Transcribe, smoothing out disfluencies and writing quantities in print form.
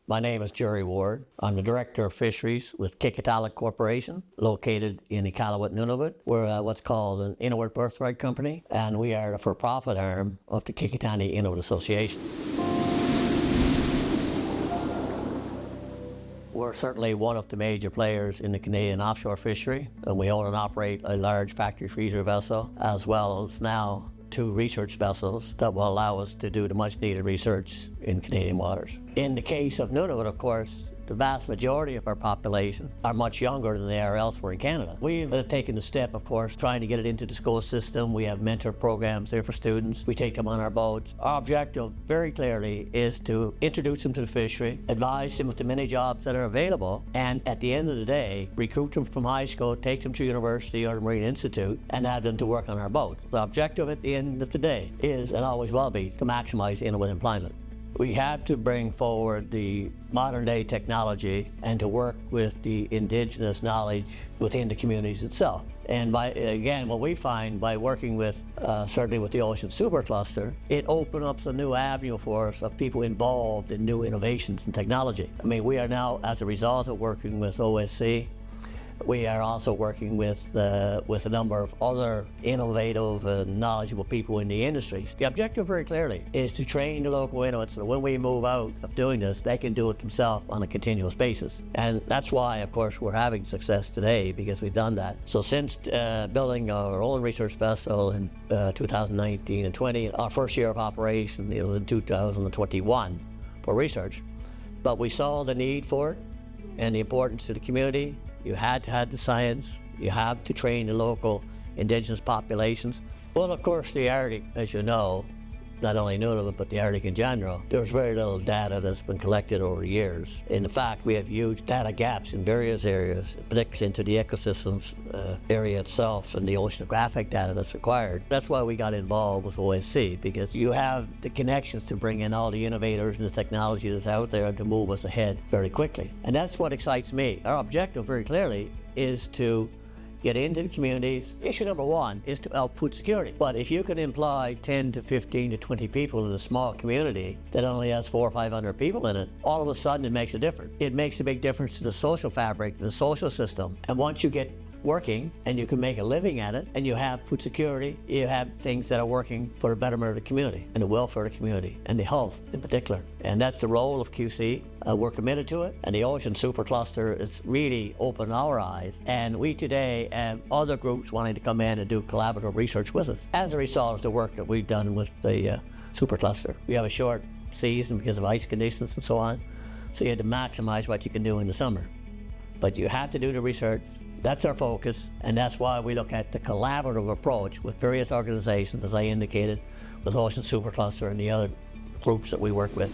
My name is Jerry Ward. I'm the Director of Fisheries with Qikiqtaaluk Corporation, located in Iqaluit, Nunavut. We're what's called an Inuit birthright company, and we are the for-profit arm of the Qikiqtaaluk Inuit Association. We're certainly one of the major players in the Canadian offshore fishery, and we own and operate a large factory freezer vessel, as well as now 2 research vessels that will allow us to do the much needed research in Canadian waters. In the case of Nunavut, of course, the vast majority of our population are much younger than they are elsewhere in Canada. We've taken the step, of course, trying to get it into the school system. We have mentor programs there for students. We take them on our boats. Our objective, very clearly, is to introduce them to the fishery, advise them of the many jobs that are available, and at the end of the day, recruit them from high school, take them to university or the Marine Institute, and have them to work on our boats. The objective at the end of the day is, and always will be, to maximize Inuit employment. We have to bring forward the modern day technology and to work with the Indigenous knowledge within the communities itself. And again, what we find by working with, certainly with the Ocean Supercluster, it opened up a new avenue for us of people involved in new innovations and technology. I mean, we are now, as a result of working with OSC, we are also working with a number of other innovative and knowledgeable people in the industry. The objective, very clearly, is to train the local Inuits so that when we move out of doing this, they can do it themselves on a continuous basis. And that's why, of course, we're having success today, because we've done that. So since building our own research vessel in 2019 and 20, our first year of operation, it was in 2021 for research. But we saw the need for it and the importance to the community. You had to have the science, you have to train the local Indigenous populations. Well, of course, the Arctic, as you know, not only Nunavut, but the Arctic in general, there's very little data that's been collected over the years. In fact, we have huge data gaps in various areas, particularly into the ecosystems area itself and the oceanographic data that's required. That's why we got involved with OSC, because you have the connections to bring in all the innovators and the technology that's out there and to move us ahead very quickly. And that's what excites me. Our objective, very clearly, is to get into the communities. Issue number 1 is to help food security. But if you can employ 10 to 15 to 20 people in a small community that only has 400 or 500 people in it, all of a sudden it makes a difference. It makes a big difference to the social fabric, the social system. And once you get working and you can make a living at it and you have food security, you have things that are working for the betterment of the community and the welfare of the community and the health in particular. And that's the role of QC. We're committed to it, and the Ocean Supercluster has really opened our eyes, and we today have other groups wanting to come in and do collaborative research with us as a result of the work that we've done with the Supercluster. We have a short season because of ice conditions and so on, so you have to maximize what you can do in the summer. But you have to do the research. That's our focus, and that's why we look at the collaborative approach with various organizations, as I indicated, with Ocean Supercluster and the other groups that we work with.